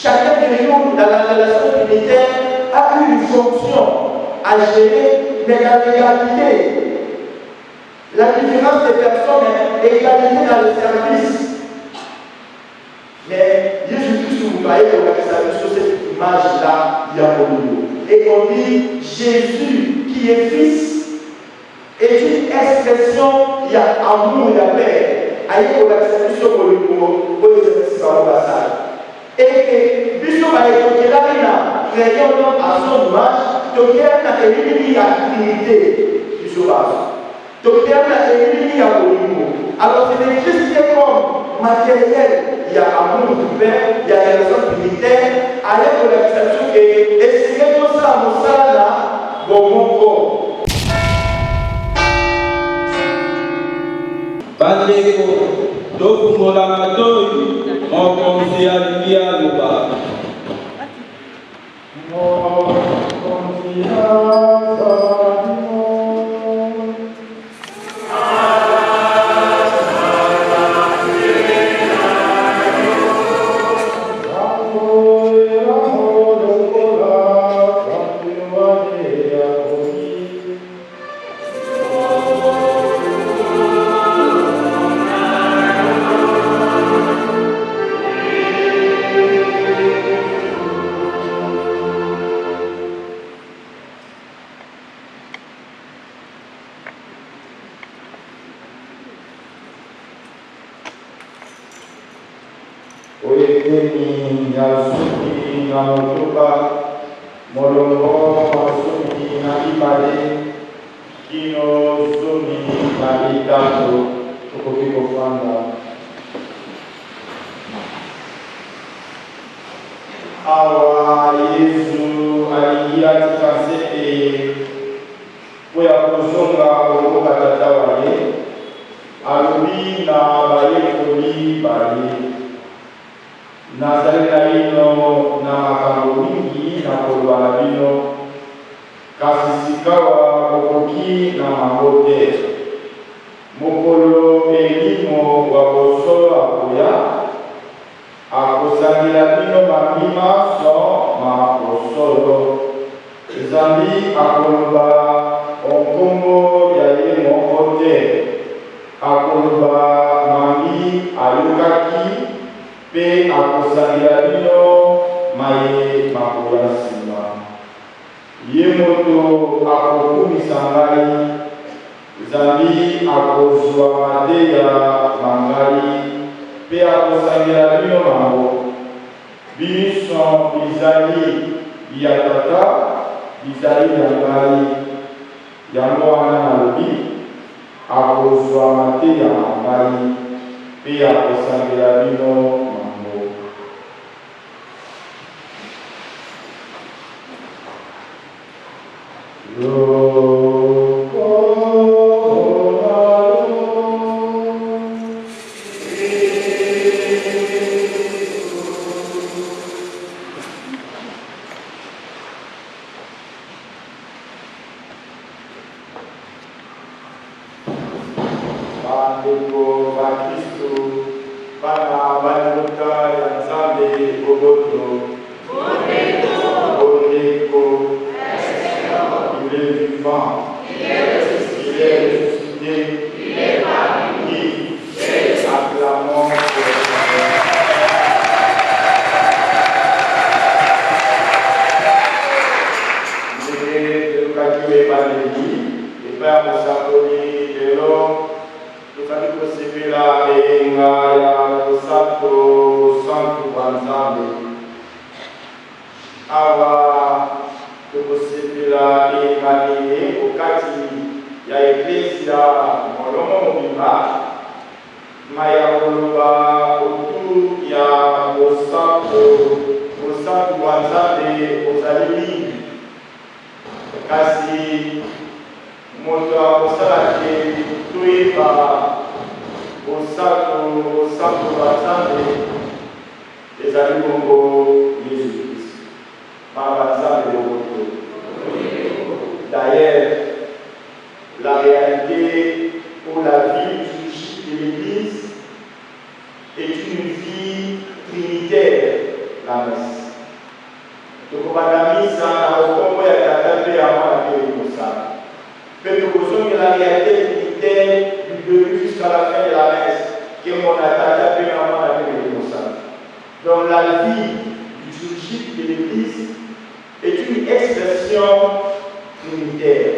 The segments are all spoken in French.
Chacun de nous, dans la relation trinitaire, a une fonction à gérer, mais dans l'égalité. La différence des personnes est égalité dans le service. Mais Jésus-Christ, vous voyez qu'on a sur cette image-là, il y a beaucoup. Et on dit Jésus qui est fils est une expression, il y a amour, il y a paix. Aïe, on a sur le mot, et que Bishop a été là, créé un homme à son image, donc il a éliminé la dignité du sauvage. Donc il a éliminé la dignité. Alors c'est des Christ comme matériel, il y a amour du Père, il y a des raisons militaires, avec l'organisation qui est essayé tout ça à mon salade, bon mon corps. Padre, dopo Molamatori, ho consigliato D'ailleurs, la réalité ou la vie de l'Église est une vie trinitaire, la messe. Tukubandamiza na ukombo ya tatape ya mwana pili Moussa. Mais nous posons que la réalité trinitaire du début jusqu'à la fin de la messe, que mon attaque à mwana pili Moussa. Donc la vie liturgique de l'Église est une expression trinitaire.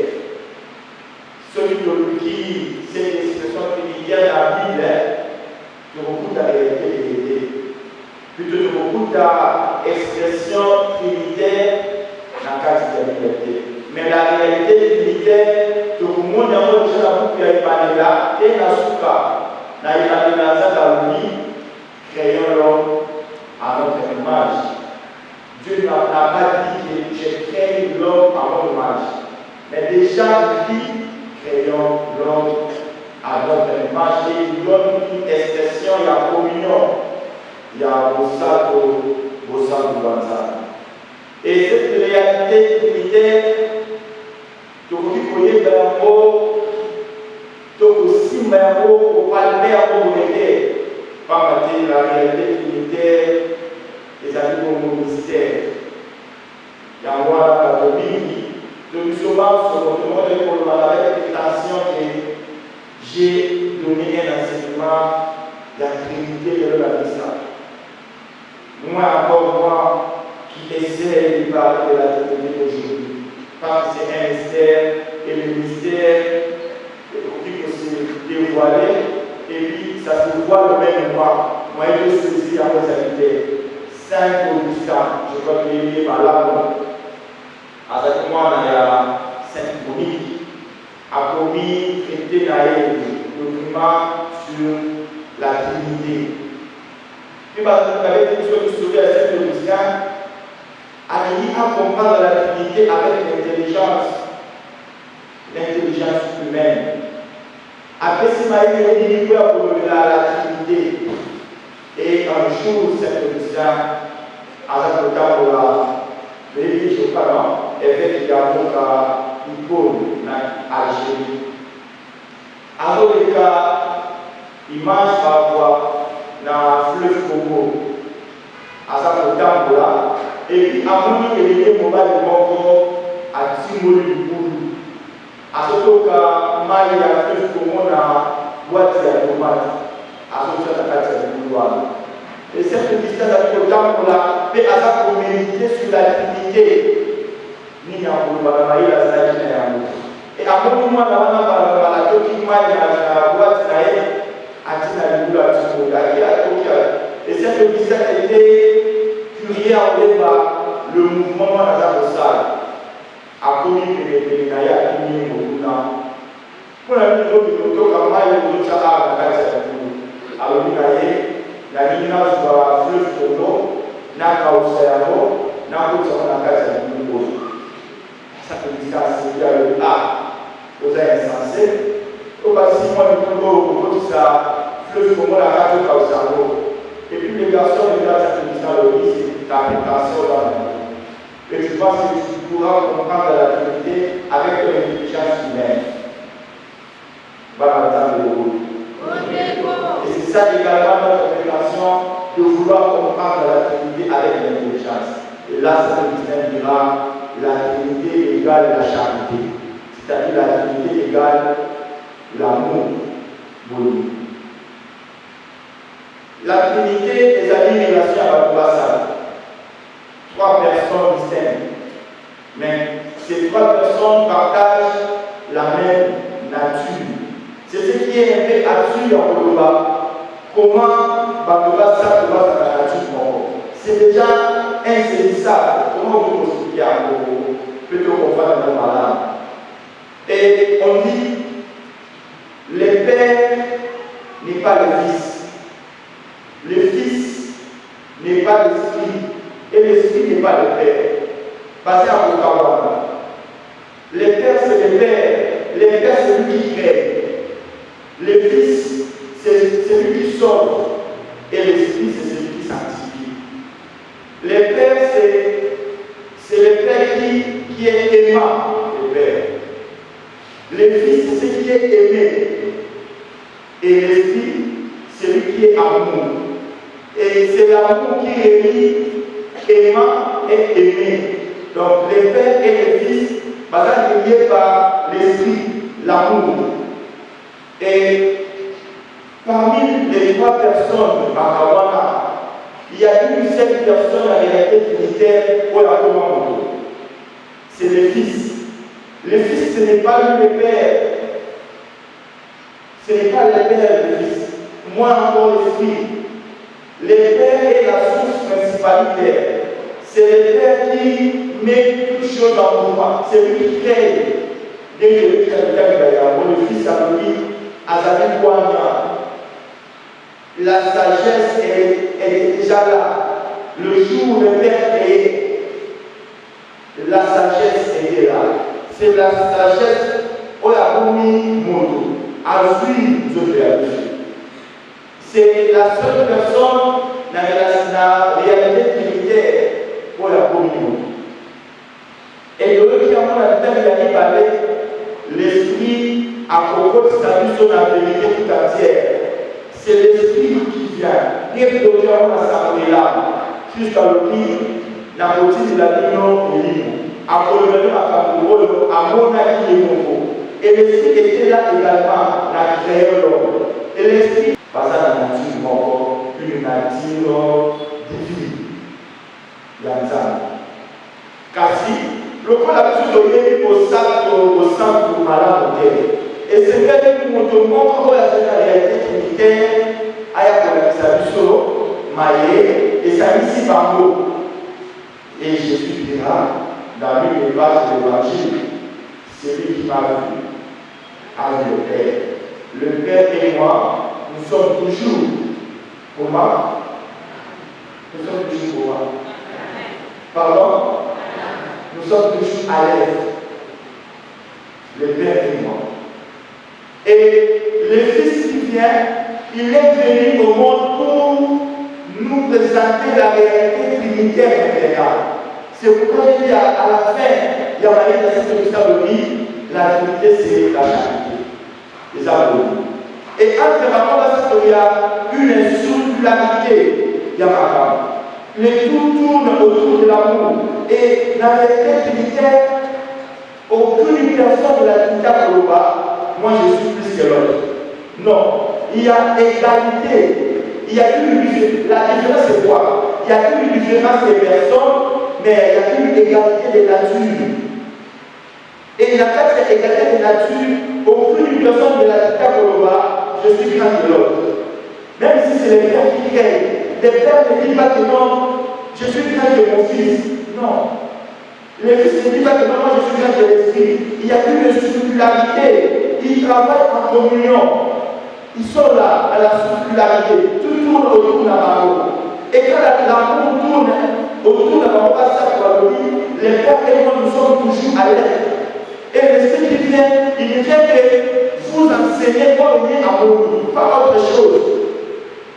Celui qui cette expression trinitaire dans la Bible, de beaucoup de réalité de l'Église. Plutôt de beaucoup d'expressions trinitaires dans le cadre de la liberté. Mais la réalité trinitaire, tout le monde a déjà la boucle à Ipanela et la souka. Dans Ipanela, ça a dit, créons l'homme à notre image. Dieu n'a pas dit que j'ai créé l'homme à mon image. Mais déjà, il dit, créons l'homme à notre image et il donne une expression, il y a communion. Il y a Bossa Banza. Et cette réalité trinitaire, tu peux dire que tu peux palmer à mon par la réalité trinitaire, les amis de mon mystère. Il y a moi la Bible, je me souvent sur le monde avec l'intention que j'ai donné un enseignement de la Trinité de la Missa. Moi encore moi qui essaie de parler de la Trinité aujourd'hui, parce que c'est un mystère et le mystère qui peut se dévoiler et puis ça se voit le même mois. Moi je suis ici après sa vie. Saint Augustin, je crois qu'il est malade. Avec moi il y a Saint Monique a commis traité le document sur la Trinité. Puis, parce que vous avez dit que vous à Saint Augustin, a dit à comprendre la Trinité avec l'intelligence humaine. Après, si Marie a dit pour la Trinité, et un jour, Saint Augustin, à la pour la l'église au Paran, évêque de l'avocat Hippolyte en Algérie. Alors, le cas, il marche parfois dans le fleuve Congo, à Zapotambola, et puis à mon niveau, il y a un moment à Timoli du Boulou. À ce cas, il y a un fleuve Congo dans boîte de tomate, à ce cas, il y a un Boulou. Et cette distance à Zapotambola, et à sa communauté sur la Trinité, il y a un Boulou, il y a un Boulou. Et à mon moment, on a parlé de la boîte de et cette église a été curée à le mouvement Nazarosal a commis le Pénénaïa à Kimi Mouna. Pour la vidéo de l'auto, comme moi, il y a un peu alors, la ligne va fleuve Tono, n'a pas au cerveau, n'a pas au casa de Kimi. Ça peut dire que c'est le A, aux insensés. Au bâtiment du Congo, tout ça, fleuve comme la radio au cerveau. Et puis les garçons regardent cette émission le dit, c'est ta réputation dans le monde. Et je pense que tu pourras comprendre la Trinité avec l'intelligence humaine. Voilà le temps de l'eau. Et c'est ça également notre révélation de vouloir comprendre la Trinité avec l'intelligence. Et là, Saint Augustin dira la Trinité égale la charité. C'est-à-dire la Trinité égale l'amour volume. La Trinité est à une relation à la Boassa. Trois personnes distinctes. Mais ces trois personnes partagent la même nature. C'est ce qui est un peu absurde en Koloba. Comment Batoba ça dans la nature? C'est déjà insaisissable. Comment vous expliquer à Koloba? Plutôt qu'on va dans le malade. Et on dit le Père n'est pas le Fils. Le Fils n'est pas l'Esprit. Et l'Esprit n'est pas le Père. Passez à Okawana. Le Père, c'est le Père. Le Père, c'est lui qui crée. Le Fils, c'est lui qui sauve. Et l'Esprit, c'est celui qui sanctifie. Le Père, c'est le Père qui est aimant. Le Père. Le Fils, c'est ce qui est aimé. Et l'Esprit, c'est lui qui est amour. Et c'est l'amour qui réunit aimant est aimé. Donc les pères et les fils, liés par l'esprit, l'amour. Et parmi les 3 personnes, il y a une seule personne en réalité trinitaire pour la commande. C'est le Fils. Le Fils, ce n'est pas lui le Père. Ce n'est pas le Père le Fils. Moi encore l'Esprit. Le Père est la source principale du Père. C'est le Père qui met toutes choses en mouvement. C'est lui qui crée. Dès que le Fils a dit à Zabi Kouania, la sagesse est déjà là. Le jour où le Père créé, la sagesse était là. C'est la sagesse où la commis moto. C'est la seule personne dans la réalité trinitaire pour la communion. Et de l'autre côté, l'esprit à propos de sa vie sur la vérité tout entière. C'est l'esprit qui vient. Et que l'autre assemblée là, jusqu'à l'autre, la moitié de la ligne est libre. Après le même à mon avis, il est nouveau. Et l'esprit était là également, la création l'homme. Et l'esprit, pas ça la nature mort, une nature divine. Car si le corps a toujours donné au centre du malade terre. Et c'est vrai que nous te montrons la réalité trinitaire, à la maillé, et ça ici par nous. Et Jésus dira, dans l'une des pages de l'évangile, celui qui m'a vu avec le Père. Le Père et moi, nous sommes toujours, comment? Nous sommes toujours comment? Pardon? Nous sommes toujours à l'aise. Le Père et moi. Et le Fils qui vient, il est venu au monde pour nous présenter la réalité trinitaire intérieure. C'est pourquoi il y a à la fin, il y a manière de cette histoire la Trinité c'est la charité. Les amours. Et entre rapport à ça, il y a une insularité. Il y a ma le tout tourne autour de l'amour. Et dans la réalité trinitaire, aucune personne de la Trinité globale, moi je suis plus que l'autre. Non, il y a égalité. Il y a une différence. La différence c'est quoi? Il y a une différence des personnes, mais il y a une égalité des natures. Et la cette égalité des natures, aucune personne de la Trinité globale, je suis grand de l'autre. Même si c'est les pères qui créent. Les pères ne disent pas que non, je suis grand de mon fils. Non. Les fils ne disent pas que non, moi je suis grand de l'esprit. Il y a une circularité. Ils travaillent en communion. Ils sont là, à la circularité. Tout tourne autour de l'amour. Et quand l'amour tourne autour de l'amour, les pères et moi, nous sommes toujours à l'aise. Et l'esprit qui vient, il ne vient que vous enseigner comment venir à mourir, pas autre chose.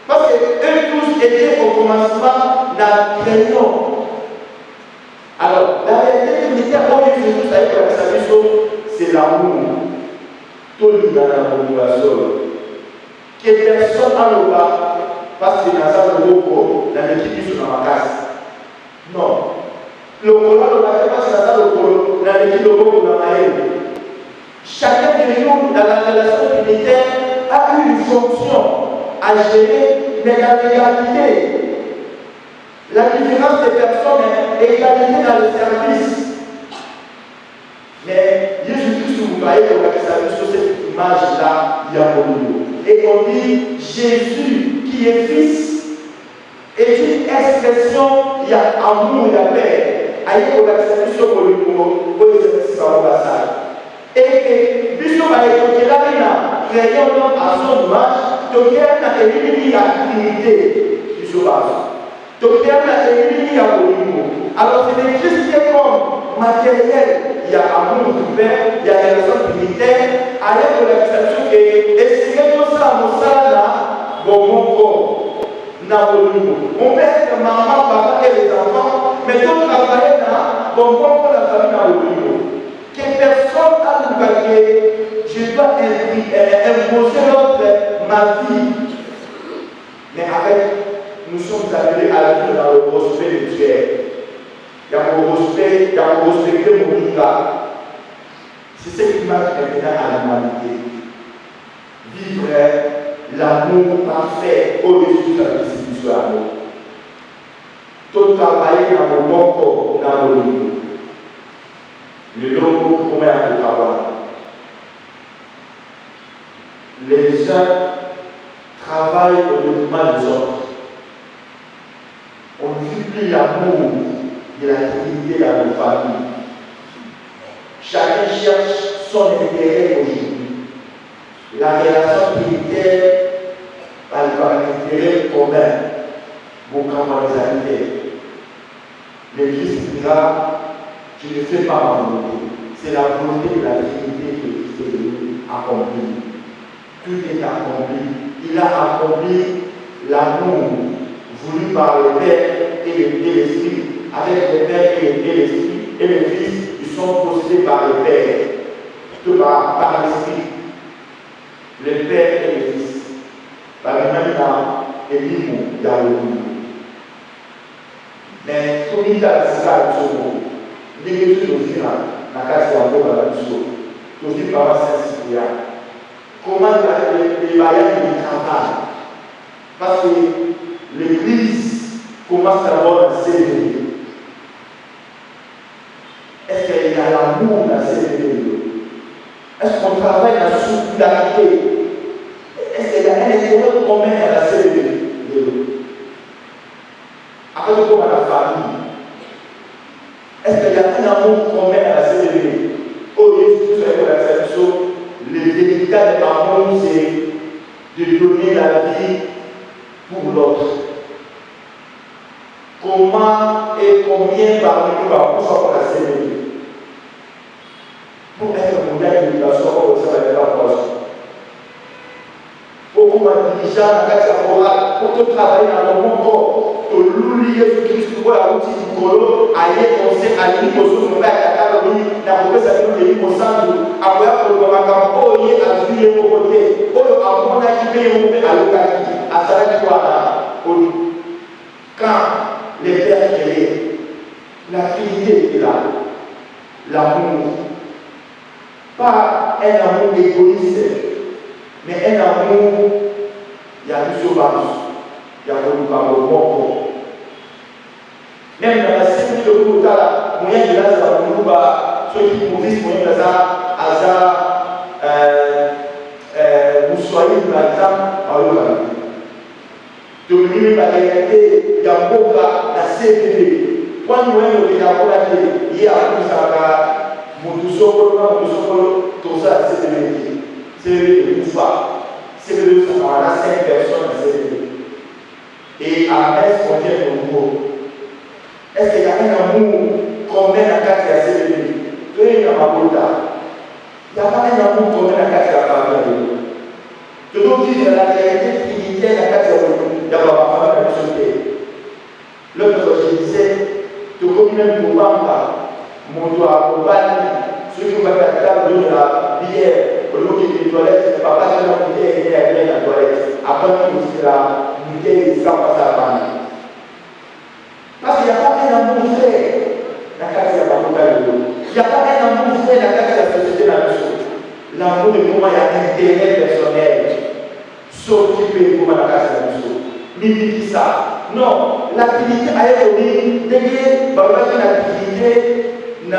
Parce que eux tous étaient au commencement dans la création. Alors, la réalité trinitaire, quand Jésus savait que sa mission, c'est l'amour. Tout le monde dans la motivation. Que personne en le bas, parce que dans sa logo, dans l'équipe qui sont dans ma casse. Non. Le Coran, le pas ça le Coran, dans l'équipe de Bobo dans ma haine. Chacun de nous, dans la relation trinitaire, a eu une fonction à gérer, mais dans l'égalité. La différence des personnes est l'égalité dans le service. Mais Jésus-Christ, vous voyez qu'on a servi sur cette image-là, il y a beaucoup. Et on dit Jésus qui est fils est une expression, il y a amour, il y a paix. Aïe, on a servi sur le niveau, pour les services par le passage. Et que, Bishop a évoqué la vie, créant à son image, donc il y a éliminé la Trinité du sauvage. Donc il y a éliminé la niveau. Alors c'est des Christiens comme matériel, il y a amour du Père, il y a des raisons trinitaires, avec l'exception que, et c'est tout ça, mon ça là, bon, mon corps. On peut être maman, papa et les enfants, mais tout travailler là, bon, pour la famille dans le niveau. Que personne n'a le papier, je dois imposer ma vie. Mais avec, nous sommes appelés à vivre dans le gospel spirituel. il y a mon respect, il y a mon respecter mon Nicolas. C'est ce qui marche maintenant à l'humanité. Vivre l'amour parfait au-dessus de la distribution d'amour. Tout travailler dans mon bon corps, dans mon niveau. Le logo pour mettre le travail. Les gens travaillent au détriment des autres. On ne vit plus l'amour de la Trinité dans nos familles. Chacun cherche son intérêt aujourd'hui. La relation trinitaire par l'intérêt commun, vos camarades. L'Église dira, je ne fais pas ma volonté. C'est la volonté de la Trinité que Christ est venu accomplir. Tout est accompli. Il a accompli l'amour voulu par le Père et l'Esprit. Avec le Père et l'Esprit et le Fils, ils sont possédés par le Père, tout par l'Esprit. Le Père et le Fils. Par le même temps, et l'Imo, dans le monde. Mais tout le monde a dit ça, l'église aussi, dans la case de la chose, aussi par la Saint-Cyprien. Comment les voyages du travail? Parce que l'église commence d'abord à s'élever. Est-ce qu'il y a l'amour dans s'élever? Est-ce qu'on travaille dans la solidarité? Est-ce qu'il y a un intérêt commun à la s'élever? Après tout, comme à la famille. Est-ce qu'il y a un amour commun à la s'élever? Au lieu de tout la service, le véritable amour, c'est de donner la vie pour l'autre. Comment et combien parmi nous avons pour la s'élever? Pour être un modèle d'éducation, pour ça va être la poche. Pour qu'on dirigeant dans la case pour te travailler dans mon corps, te louer Jésus-Christ pour la route du colo, aller penser à l'île au sous, on va à la table, la mauvaise année, au centre, après pour le macambo, il y a à juillet au côté, pour le amont à qui paye au à l'occasion, à Sarah quand les pères créés, la Trinité est là, l'amour, pas un amour égoïste, mais un amour, il y a du sauvage, il y a du bon. Même dans la série de Kouta, moyen de la Zarouba, ceux qui mourissent, moyen de la Hazard, vous soyez par exemple, en Europe. De l'unité par l'égalité, il y a beaucoup la CPD. Quand nous avons le Yahoo, il y a un peu ça, Moutoussoko, tout ça, c'est CPD. C'est le pouvoir. C'est le pouvoir. On a 5 personnes à CPD. Et à Metz, on vient de nouveau. Est-ce qu'il y a un amour commun à quatre à CPD? Il y a pas un amour commun à quatre à famille. Je dois dire la réalité trinitaire à quatre à d'avoir ma famille à sauter. L'autre je disais, tu connais même pour Bamba, mon doigt au bal, ceux qui vont faire la table de la bière, au lieu des toilettes, papa qui a bouteille et il y a la toilette. Après, il dit la bouteille et ça passe à la famille. Parce qu'il n'y a pas un amour vrai dans la case de la famille. Il n'y a pas un amour vrai dans la case de la société dans le chose. L'amour de comment il y a un intérêt personnel. Sauf qui peut comment la case de la chose. Mimi dit ça. Non, l'activité a été donnée, dès l'activité n'a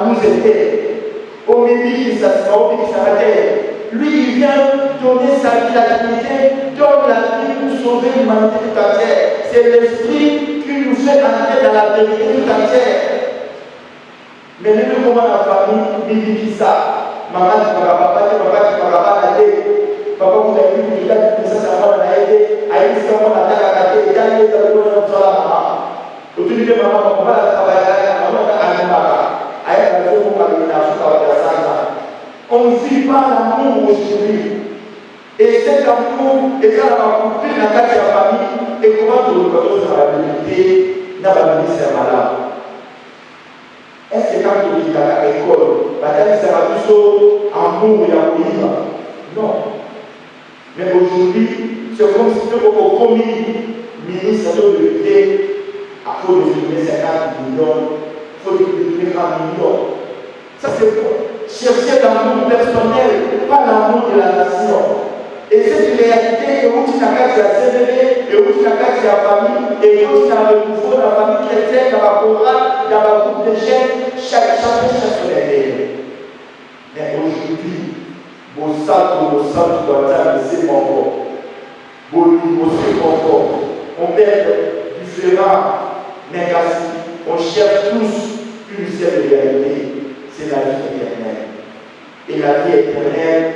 pas été. Au Mimi qui s'arrêtait. Lui, il vient donner sa vie, l'activité, donne la vie pour sauver l'humanité tout entière. C'est l'esprit qui nous fait entrer dans la vérité tout entière. Mais même comment la famille, il dit ça. Maman, tu ne vas pas, papa, tu ne vas pas aller. Papa, vous avez vu que tu as dit que ça, ça va aller. Aïe, c'est comment la terre a gâté. Il y a des gens qui sont là, maman. Quand tu dis maman, on va travailler, maman, on va aller là-bas. Aïe, on va aller là-bas. On ne vit pas l'amour aujourd'hui. Et cet amour est quand on a compris la carte de la famille et comment tu reconnaît sur la vérité dans la ministère malade. Est-ce que quand tu dis à l'école, la carte de la famille, amour et amour? Non. Mais aujourd'hui, c'est comme si tu étais au commis ministre de vérité à faut définir 50 millions, il faut définir 1 million. Ça c'est pour chercher l'amour personnel, pas l'amour de la nation. Et cette réalité, où tu n'as qu'à la CVV, et où tu n'as qu'à la famille, et où tu n'as le nouveau, la famille chrétienne, dans la chorale, dans la groupe de jeunes, chacun cherche son aide. Mais aujourd'hui, vos salles doivent être laissés encore. Vos encore. On perd différents négatifs. On cherche tous une seule réalité, c'est la vie éternelle. Et la vie éternelle,